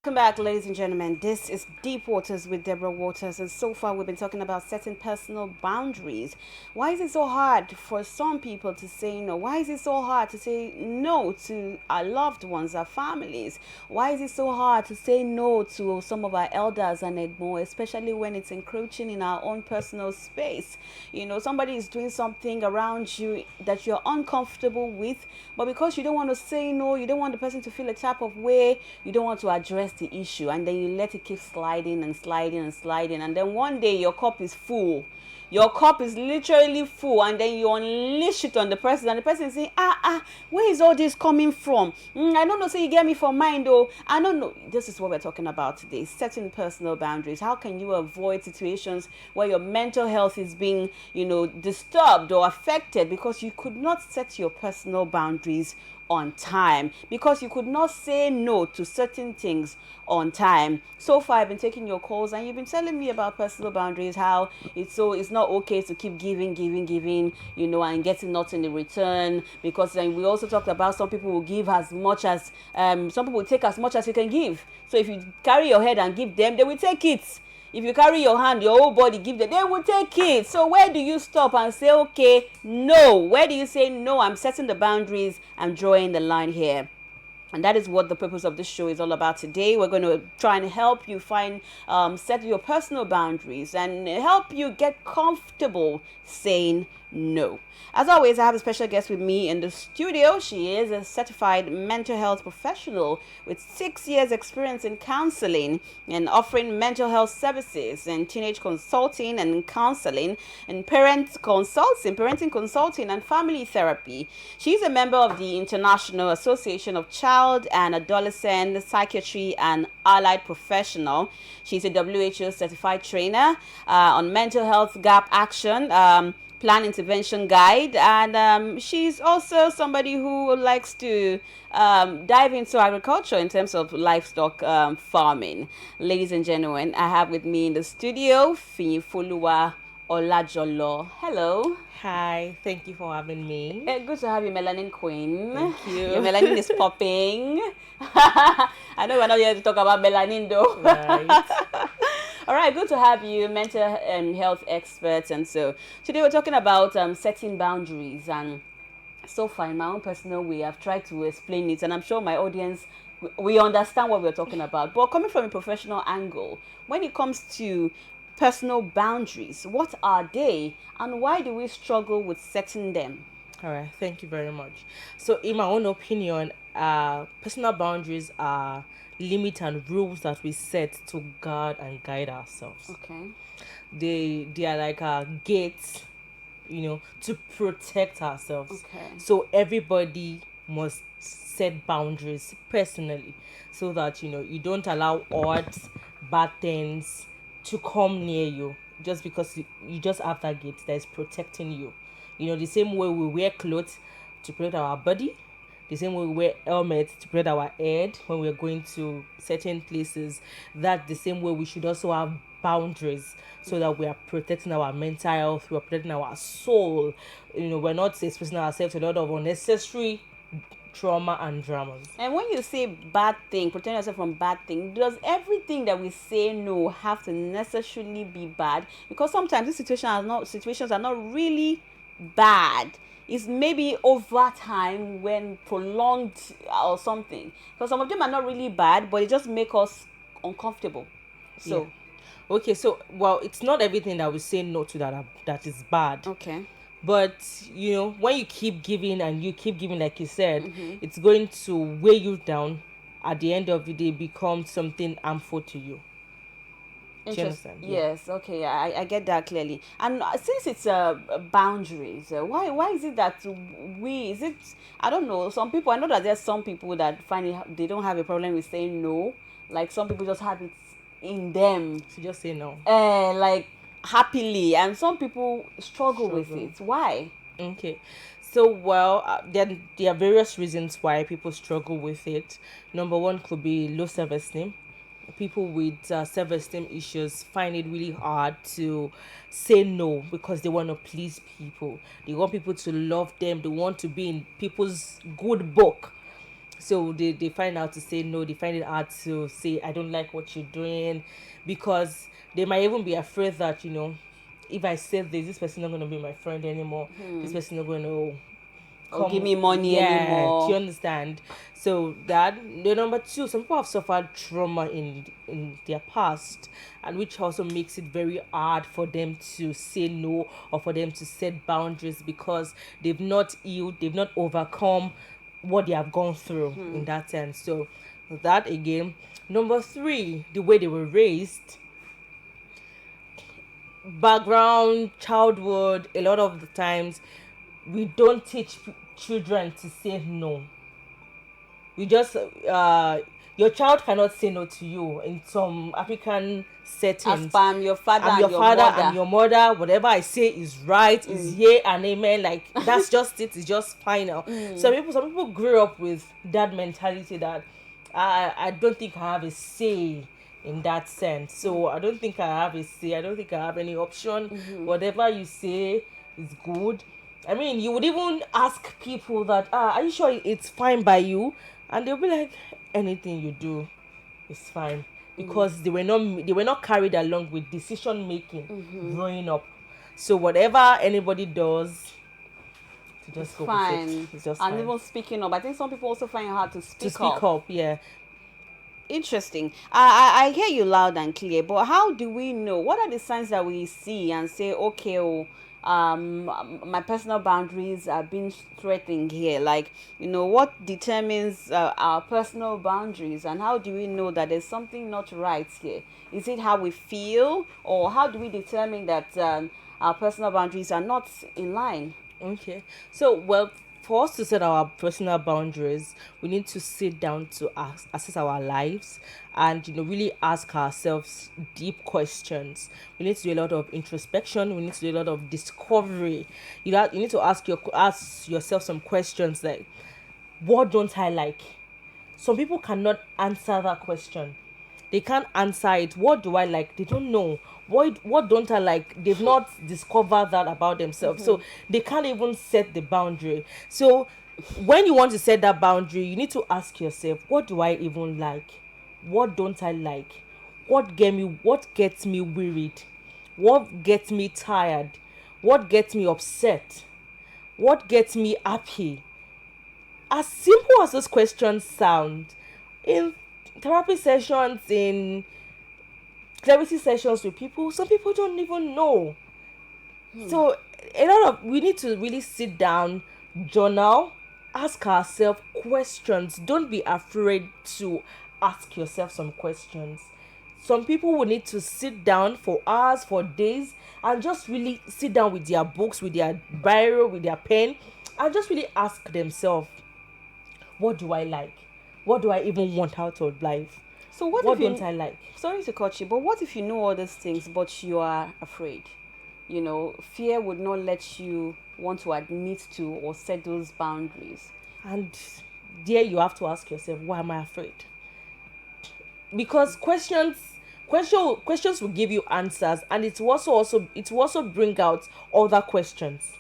Welcome back, ladies and gentlemen. This is Deep Waters with Deborah Waters, and so far we've been talking about setting personal boundaries. Why is it so hard for some people to say no? Why is it so hard to say no to our loved ones, our families? Why is it so hard to say no to some of our elders and Egbo, especially when it's encroaching in our own personal space? Somebody is doing something around you that you're uncomfortable with, but because you don't want to say no, you don't want the person to feel a type of way, you don't want to address the issue, and then you let it keep sliding and sliding and sliding, and then one day your cup is full. Your cup is literally full, and then you unleash it on the person, and the person is saying, where is all this coming from? I don't know, so you get me for mind though. I don't know. This is what we're talking about today, setting personal boundaries. How can you avoid situations where your mental health is being, disturbed or affected because you could not set your personal boundaries on time, because you could not say no to certain things on time? So far I've been taking your calls, and you've been telling me about personal boundaries, how it's not okay to keep giving, and getting nothing in return, because then we also talked about some people will give as much as some people will take as much as you can give. So if you carry your head and give them, they will take it. If you carry your hand, your whole body, give them, they will take it. So where do you stop and say, okay, no? Where do you say, no, I'm setting the boundaries, I'm drawing the line here? And that is what the purpose of this show is all about today. We're going to try and help you set your personal boundaries and help you get comfortable saying no. As always, I have a special guest with me in the studio. She is a certified mental health professional with 6 years experience in counseling and offering mental health services and teenage consulting and counseling and parenting consulting and family therapy. She's a member of the International Association of Child and Adolescent Psychiatry and Allied Professional. She's a WHO certified trainer on mental health gap action, plan intervention guide, and she's also somebody who likes to dive into agriculture in terms of livestock farming. Ladies and gentlemen, I have with me in the studio Fiyinfoluwa Olajolo. Hello. Hi, thank you for having me. Good to have you, Melanin Queen. Thank you. Your melanin is popping. I know we're not here to talk about melanin though. Right. All right, good to have you, mental health experts. And so today we're talking about setting boundaries. And so far, in my own personal way, I've tried to explain it, and I'm sure my audience, we understand what we're talking about. But coming from a professional angle, when it comes to personal boundaries, what are they, and why do we struggle with setting them? All right, thank you very much. So, in my own opinion, personal boundaries are limits and rules that we set to guard and guide ourselves. Okay. They are like a gates, to protect ourselves. Okay. So everybody must set boundaries personally, so that you don't allow odds, bad things to come near you, just because you just have that gate that is protecting you. The same way we wear clothes to protect our body, the same way we wear helmets to protect our head when we're going to certain places, that the same way we should also have boundaries, so that we are protecting our mental health, we are protecting our soul. We're not exposing ourselves to a lot of unnecessary trauma and dramas. And when you say bad thing, protect yourself from bad thing, does everything that we say no have to necessarily be bad? Because sometimes these situations are not really bad. It's maybe over time when prolonged or something. Because some of them are not really bad, but they just make us uncomfortable. So Yeah. Okay, so it's not everything that we say no to that is bad. okay. But when you keep giving and you keep giving, like you said, it's going to weigh you down. At the end of the day, become something harmful to you. Do you understand? Yes, okay, I get that clearly. And since it's boundaries, why is it that I don't know, some people, I know that there's some people that find they don't have a problem with saying no. Like some people just have it in them. So just say no. Like happily, and some people struggle with it. Why? Okay. So, there are various reasons why people struggle with it. Number one could be low self-esteem. People with self-esteem issues find it really hard to say no, because they want to please people. They want people to love them. They want to be in people's good book. So they find out to say no, they find it hard to say I don't like what you're doing, because they might even be afraid that, if I say this person not going to be my friend anymore, this person not going to Or give come. me money Yeah, do you anymore. understand? So that the number two, some people have suffered trauma in their past, and which also makes it very hard for them to say no, or for them to set boundaries, because they've not healed, they've not overcome what they have gone through in that sense. So that again. Number three, the way they were raised, background, childhood. A lot of the times we don't teach children to say no. We just your child cannot say no to you in some African As settings. per I'm your father I'm and your your father, I'm mother. your mother. Whatever I say is right, is yea and amen. Like that's just it. It's just final. Some people grew up with that mentality that I don't think I have a say in that sense. So I don't think I have a say. I don't think I have any option. Whatever you say is good. I mean, you would even ask people that, are you sure it's fine by you? And they'll be like, anything you do is fine, because they were not carried along with decision making growing up. So whatever anybody does, to It's just go with it. fine. It's just And fine. even speaking up, I think some people also find it hard to To speak speak up. up, yeah. Interesting. I hear you loud and clear, but how do we know? What are the signs that we see and say, okay, oh, my personal boundaries are being threatened here? Like, what determines our personal boundaries, and how do we know that there's something not right here? Is it how we feel, or how do we determine that our personal boundaries are not in line? Okay. So, well, for us to set our personal boundaries, we need to sit down to assess our lives, and really ask ourselves deep questions. We need to do a lot of introspection. We need to do a lot of discovery. You need to ask yourself some questions like, what don't I like? Some people cannot answer that question. They can't answer it. What do I like? They don't know. What don't I like? They've not discovered that about themselves. So they can't even set the boundary. So when you want to set that boundary, you need to ask yourself, what do I even like? What don't I like? What gets me worried? What gets me tired? What gets me upset? What gets me happy? As simple as those questions sound, in therapy sessions, in clarity sessions with people, some people don't even know. So a lot of we need to really sit down, journal, ask ourselves questions. Don't be afraid to ask yourself some questions. Some people will need to sit down for hours, for days, and just really sit down with their books, with their biro, with their pen, and just really ask themselves, what do I like? What do I even want out of life? So what if What don't you, I like? sorry to cut you, but what if you know all these things, but you are afraid? Fear would not let you want to admit to or set those boundaries. And there you have to ask yourself, why am I afraid? Because questions will give you answers, and it will also bring out other questions.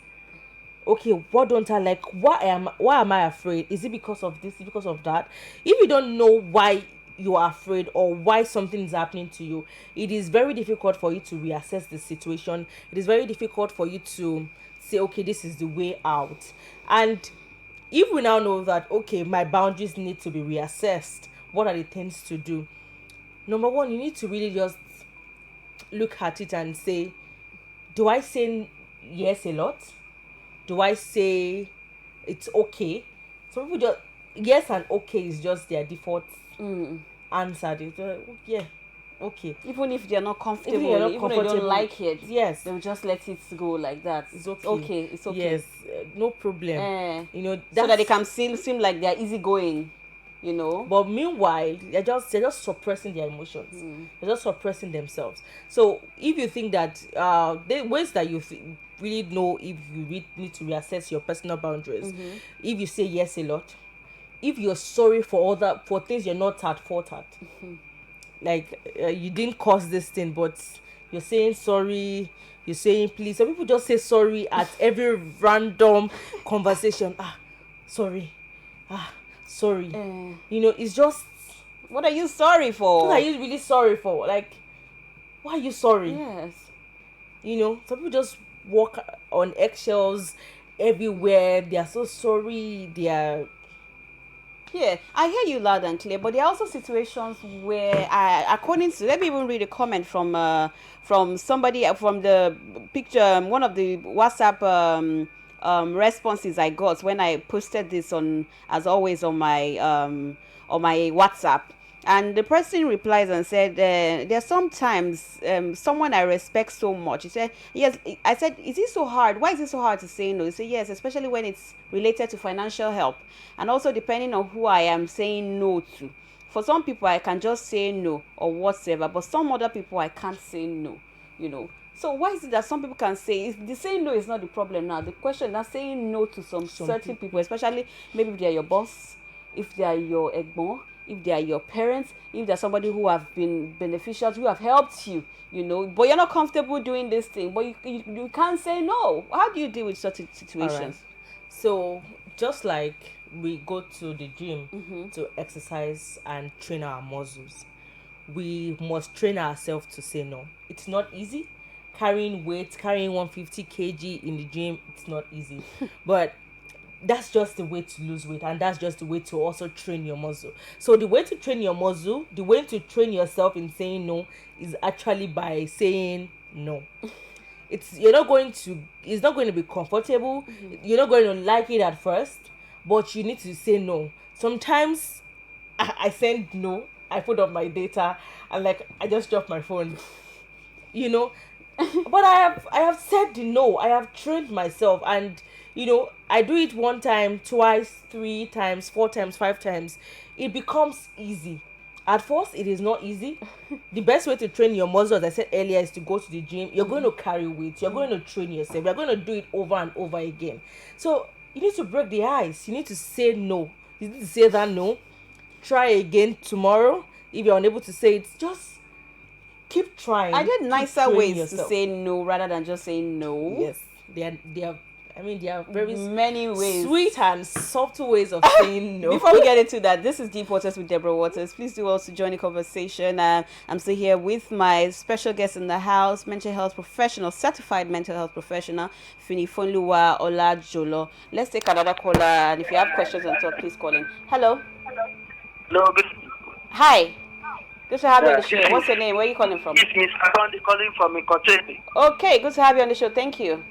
Okay, what don't I like? Why am I afraid? Is it because of this? Is it because of that? If you don't know why you are afraid, or why something is happening to you, it is very difficult for you to reassess the situation. It is very difficult for you to say, okay, this is the way out. And if we now know that, okay, my boundaries need to be reassessed, what are the things to do? Number one, you need to really just look at it and say, do I say yes a lot? Do I say it's okay? Some people just, yes and okay is just their default answer. They just, "Oh, yeah, okay." Even if they're not Even if comfortable, you're not even though they don't comfortable, like it, yes, they'll just let it go like that. it's It's okay. okay. It's okay. Yes, no problem. Eh, so that they That's. can seem like they're easygoing, you know. But meanwhile, they're just suppressing their emotions. They're just suppressing themselves. So if you think that the ways that you really know if you need to reassess your personal boundaries, if you say yes a lot, if you're sorry for things you're not at fault at, like you didn't cause this thing, but you're saying sorry, you're saying please. Some people just say sorry at every random conversation. Sorry, ah sorry. It's just, what are you sorry for? what are you really sorry for? Like, why are you sorry? Yes. Some people just walk on eggshells everywhere. They are so sorry. They are. Yeah, I hear you loud and clear, but there are also situations where, according to, let me even read a comment from somebody from the picture, one of the WhatsApp responses I got when I posted this on, as always, on my WhatsApp. And the person replies and said, there's sometimes someone I respect so much. He said, yes. I said, is it so hard? Why is it so hard to say no? He said, yes, especially when it's related to financial help. And also depending on who I am saying no to. For some people, I can just say no or whatever. But some other people, I can't say no. So why is it that some people can say, the saying no is not the problem now. The question is not saying no to some certain people, especially maybe if they are your boss, if they are your egbon, if they are your parents, if they're somebody who have been beneficial, who have helped you, but you're not comfortable doing this thing, but you can't say no. How do you deal with such situations? All right. So just like we go to the gym to exercise and train our muscles, we must train ourselves to say no. It's not easy. Carrying 150 kg in the gym, it's not easy. But that's just the way to lose weight, and that's just the way to also train your muscle. So the way to train your muscle, the way to train yourself in saying no, is actually by saying no. It's not going to be comfortable. You're not going to like it at first, but you need to say no. Sometimes I send no, I put up my data, and like I just drop my phone. But I have said the no. I have trained myself, and I do it 1 time, twice, 3 times, 4 times, 5 times. It becomes easy. At first, it is not easy. The best way to train your muscle, as I said earlier, is to go to the gym. You're going to carry weight. You're going to train yourself. You're going to do it over and over again. So you need to break the ice. You need to say no. You need to say that no. Try again tomorrow. If you're unable to say it, just keep trying. I did nicer ways to say no rather than just saying no. Yes, there are very many ways, sweet and subtle ways of saying no. Before we get into that, this is Deep Waters with Deborah Waters. Please do also join the conversation. I'm still here with my special guest in the house, mental health professional, certified mental health professional, Finifonluwa Olajolo. Let's take another caller, and if you have questions and talk, please call in. Hello. Hello. Hi. Good to have you on the show. What's your name? Where are you calling from? It's Mr. Kondi calling from Ikochebe. Okay, good to have you on the show. Thank you.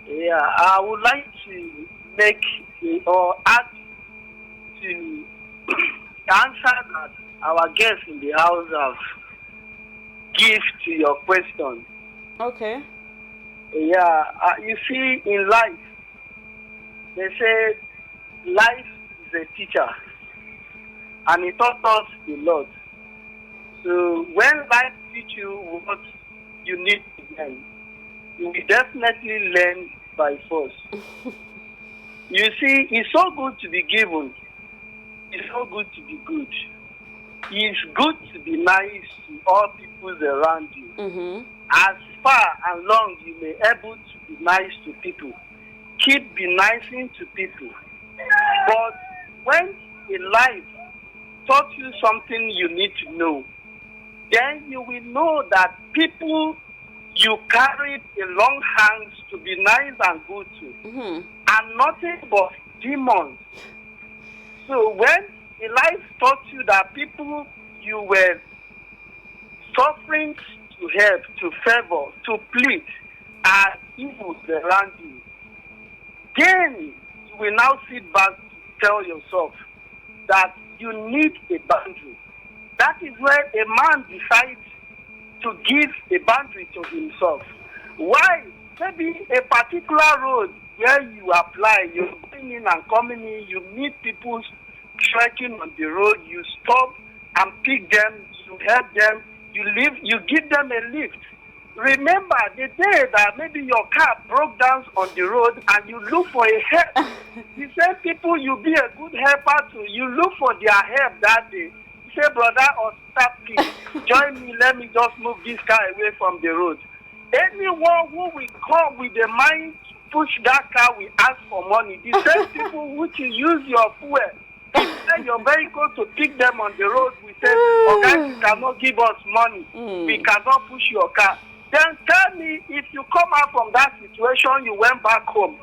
Yeah, I would like to make or add to answer that our guests in the house have give to your question. Okay. Yeah, you see, in life, they say life is a teacher, and it taught us a lot. So when life teaches you what you need to learn, you will definitely learn by force. You see, it's so good to be given. It's so good to be good. It's good to be nice to all people around you. Mm-hmm. As far and long you may able to be nice to people, keep be nice to people. But when in life taught you something you need to know, then you will know that people you carried a long hands to be nice and good to, are nothing but demons. So when a life taught you that people you were suffering to help, to favor, to plead, are evil around you, then you will now sit back to tell yourself that you need a boundary. That is where a man decides to give a boundary to himself. Why? Maybe a particular road where you apply, you're going in and coming in, you meet people trekking on the road, you stop and pick them, you help them, you give them a lift. Remember the day that maybe your car broke down on the road and you look for a help. The same people you be a good helper to, you look for their help that day. You say, brother or sister, please join me, let me just move this car away from the road. Anyone who will come with the mind to push that car will ask for money. The same people which you use your fuel, if order your vehicle to pick them on the road, we say, oh guys, you cannot give us money. We cannot push your car. Then tell me, if you come out from that situation, you went back home.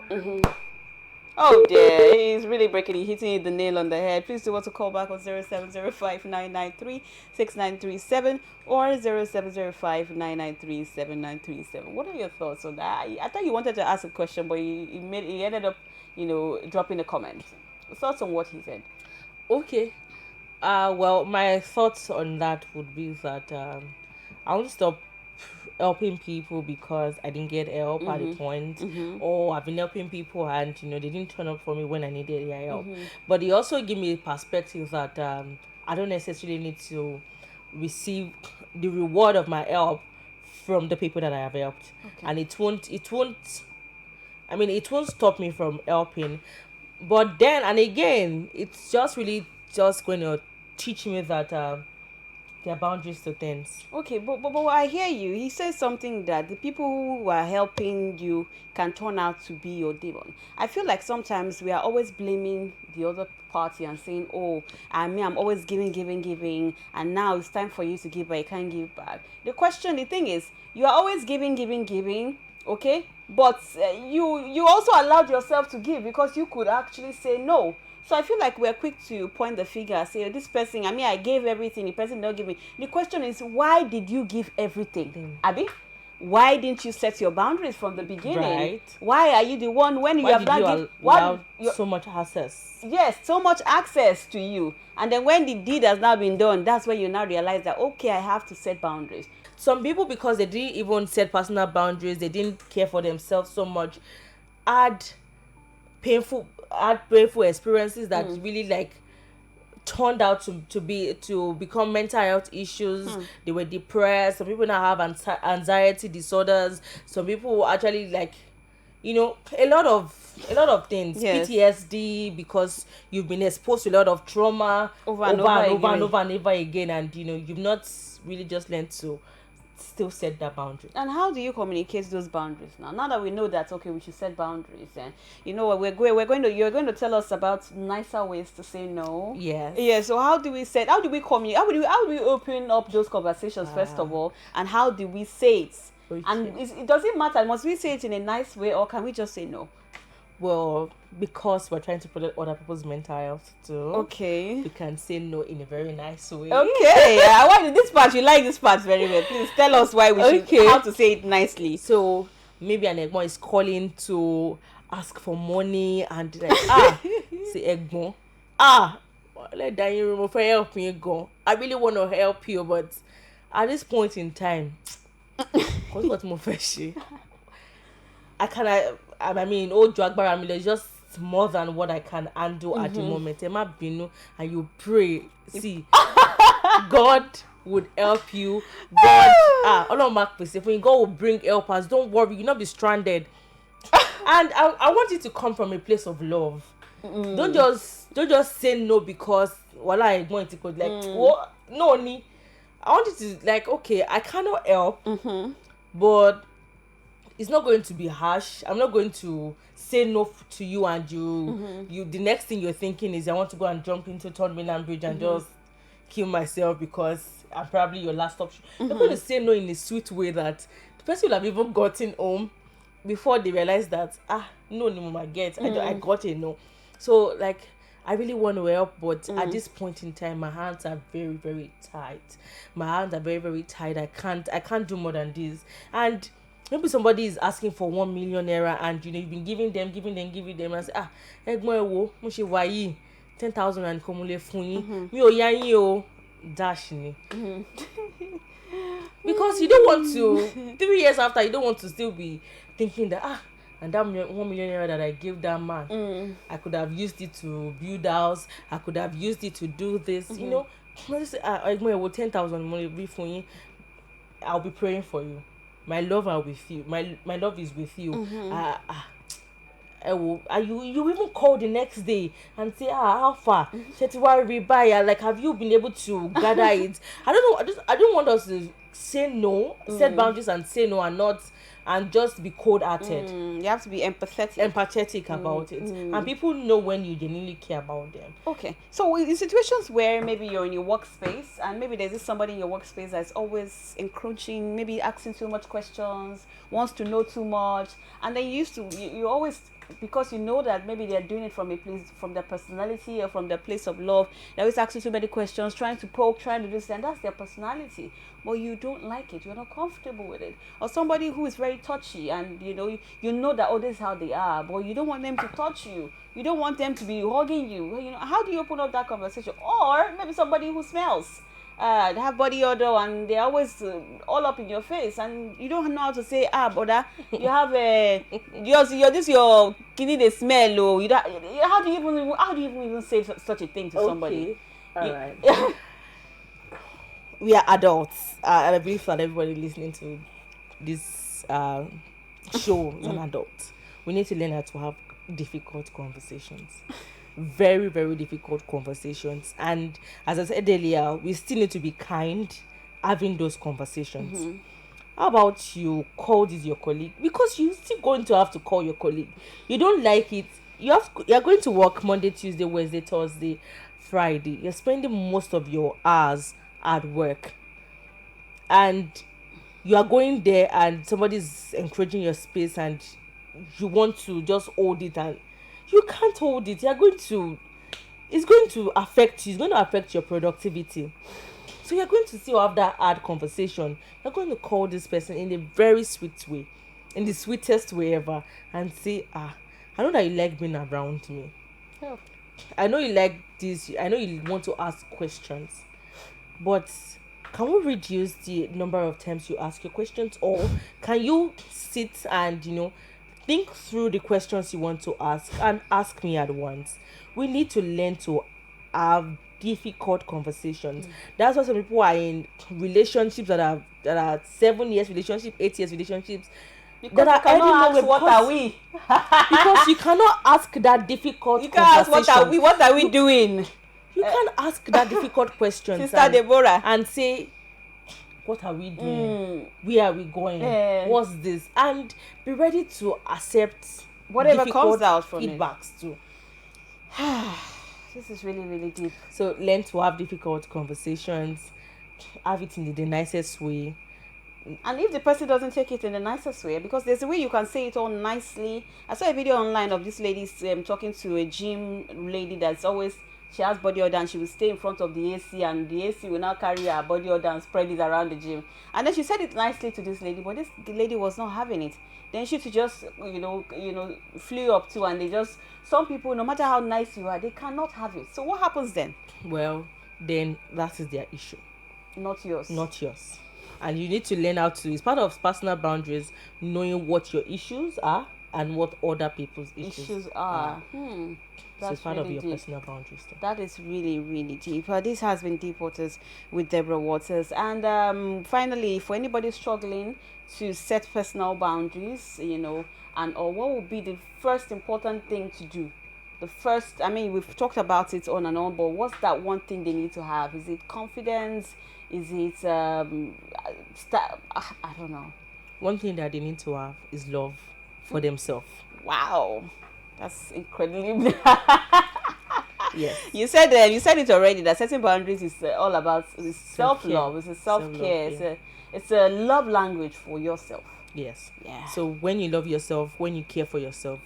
Oh dear, he's really breaking it, hitting the nail on the head. Please do want to call back on 0705-993-6937 or 0705-993-7937. What are your thoughts on that? I thought you wanted to ask a question, but he ended up, dropping a comment. Thoughts on what he said? Okay. Well, my thoughts on that would be that I want to stop helping people because I didn't get help at the point, or I've been helping people and they didn't turn up for me when I needed their help. But it also gave me a perspective that I don't necessarily need to receive the reward of my help from the people that I have helped, and it won't stop me from helping. But then and again, it's just really just going to teach me that there are boundaries to things. Okay, but I hear you. He says something that the people who are helping you can turn out to be your demon. I feel like sometimes we are always blaming the other party and saying, oh, I'm always giving, and now it's time for you to give, but you can't give back. The thing is, you are always giving, okay? But you also allowed yourself to give because you could actually say no. So I feel like we're quick to point the finger, say, this person, I gave everything, the person didn't give me. The question is, why did you give everything? Abby? Why didn't you set your boundaries from the beginning? Right. Why are you the one when you have not given so much access? Yes, so much access to you. And then when the deed has now been done, that's when you now realize that, okay, I have to set boundaries. Some people, because they didn't even set personal boundaries, they didn't care for themselves so much, had painful experiences that really turned out to become mental health issues. They were depressed. Some people now have anxiety disorders. Some people actually a lot of things. Yes. PTSD, because you've been exposed to a lot of trauma over and over again, and you've not really just learned to still set that boundary. And how do you communicate those boundaries now that we know that, okay, we should set boundaries, and you're going to tell us about nicer ways to say no? So how do we communicate, how do we open up those conversations first of all, and how do we say it? Okay. And it doesn't matter, must we say it in a nice way, or can we just say no? Well, because we're trying to protect other people's mental health too. Okay. We can say no in a very nice way. Okay. I want this part. You like this part very well. Please tell us why we should, how to say it nicely. So maybe an Egbon is calling to ask for money and say Egbon, let that you remove help me go. I really want to help you, but at this point in time, what's what more fishy? There's just more than what I can handle at the moment. And you pray. See, God would help you. God will bring helpers. Don't worry, you'll not be stranded. And I want you to come from a place of love. Don't just say no because I want to go no. I want you to okay, I cannot help, but it's not going to be harsh. I'm not going to say no to you, and you the next thing you're thinking is I want to go and jump into Third Mainland Bridge and just kill myself because I'm probably your last option. You're going to say no in a sweet way that the person will have even gotten home before they realize that no mama get I got a no. So I really want to help, but at this point in time my hands are very, very tight. I can't do more than this. And maybe somebody is asking for 1 million naira and you've been giving them and say Egmo wo mo se wa yi 10,000 and komule fun yin mi o ya yin o dash ni. Because you don't want to 3 years after, you don't want to still be thinking that and that 1 million naira that I gave that man, I could have used it to build house, I could have used it to do this, I just say Egmo wo 10,000 money be fun yin, I'll be praying for you. My love are with you. My love is with you. You even call the next day and say, how far? Have you been able to gather it? I don't know. I don't want us to say no, set boundaries and say no, and not and just be cold-hearted. You have to be Empathetic about it, and people know when you genuinely care about them. Okay, so in situations where maybe you're in your workspace and maybe there's this somebody in your workspace that's always encroaching, maybe asking too much questions, wants to know too much, and then you always, because you know that maybe they're doing it from a place, from their personality or from their place of love, they're always asking too many questions, trying to poke, trying to do this, and that's their personality. But you don't like it, you're not comfortable with it. Or somebody who is very touchy, and you know that, oh, this is how they are, but you don't want them to touch you. You don't want them to be hugging you. How do you open up that conversation? Or maybe somebody who smells, they have body odor, and they're always all up in your face, and you don't know how to say, brother, you have a your kidney they smell. Oh, how do you even say such a thing to somebody? All right. We are adults, and I believe that everybody listening to this show is an adult. We need to learn how to have difficult conversations, very, very difficult conversations. And as I said earlier, we still need to be kind having those conversations. How about you call this your colleague, because you're still going to have to call your colleague. You don't like it, you're going to work Monday, Tuesday, Wednesday, Thursday, Friday. You're spending most of your hours at work, and you are going there and somebody's encouraging your space, and you want to just hold it, and you can't hold it. It's going to affect you. It's going to affect your productivity. So you're going to still have that hard conversation. You're going to call this person in a very sweet way, in the sweetest way ever, and say, I know that you like being around me. Oh. I know you like this. I know you want to ask questions, but can we reduce the number of times you ask your questions? Or can you sit and think through the questions you want to ask and ask me at once? We need to learn to have difficult conversations. That's why some people are in relationships that are 7 years relationship, 8 years relationships. Because you cannot ask, what are we? Because you cannot ask that difficult. You can't ask, what are we? What are we doing? You can ask that difficult questions, Sister Deborah, and say, what are we doing? Where are we going? What's this? And be ready to accept whatever comes out from feedbacks too. This is really, really deep. So learn to have difficult conversations. Have it in the nicest way. And if the person doesn't take it in the nicest way, because there's a way you can say it all nicely. I saw a video online of this lady talking to a gym lady that's always, she has body odor, and she will stay in front of the AC, and the AC will now carry her body odor and spread it around the gym. And then she said it nicely to this lady, but the lady was not having it. Then she just flew up too, and they just, some people, no matter how nice you are, they cannot have it. So what happens then? Well, then that is their issue, not yours. Not yours. And you need to learn how to, it's part of personal boundaries, knowing what your issues are and what other people's issues are. So it's part really of your personal boundaries too. That is really, really deep. This has been Deep Waters with Deborah Waters. And finally, for anybody struggling to set personal boundaries, and or what would be the first important thing to do? The first, we've talked about it on and on, but what's that one thing they need to have? Is it confidence? Is it I don't know. One thing that they need to have is love for themselves. Wow, that's incredibly. Yes. You said it already, that setting boundaries is all about self-love. It's a self-care. It's a love language for yourself. Yes. Yeah. So when you love yourself, when you care for yourself,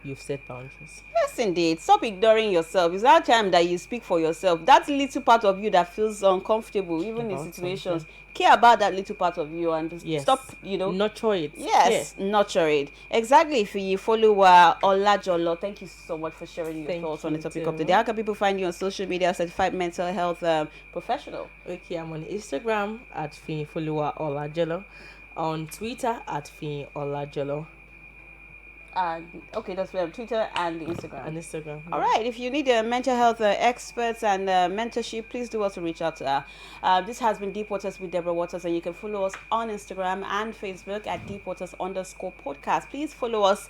you've set boundaries. Yes, indeed. Stop ignoring yourself. It's that time that you speak for yourself. That little part of you that feels uncomfortable, even in situations. Care about that little part of you, and stop, nurture it. Yes, nurture it. Exactly. If you follow Olajolo, thank you so much for sharing your thoughts on the topic of the day. How can people find you on social media? Certified mental health professional. Okay, I'm on Instagram at Finifolua Olajolo, on Twitter at Fini Olajolo. Okay, that's Twitter and Instagram. On Instagram. All right. If you need mental health experts and mentorship, please do also reach out to her. This has been Deep Waters with Deborah Waters, and you can follow us on Instagram and Facebook at Deep Waters _podcast. Please follow us.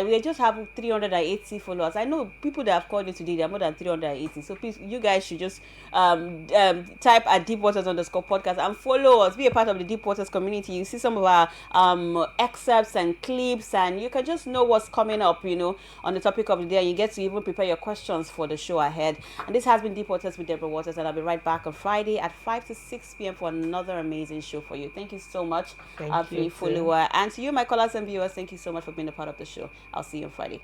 We just have 380 followers. I know people that have called in today, they are more than 380. So please, you guys should just type at Deep Waters _podcast and follow us. Be a part of the Deep Waters community. You see some of our excerpts and clips, and you can just know what's coming up, on the topic of the day. You get to even prepare your questions for the show ahead. And this has been Deep Waters with Deborah Waters, and I'll be right back on Friday at 5 to 6 p.m. for another amazing show for you. Thank you so much, Thank you, follower. And to you, my callers and viewers, thank you so much for being a part of the show. I'll see you on Friday.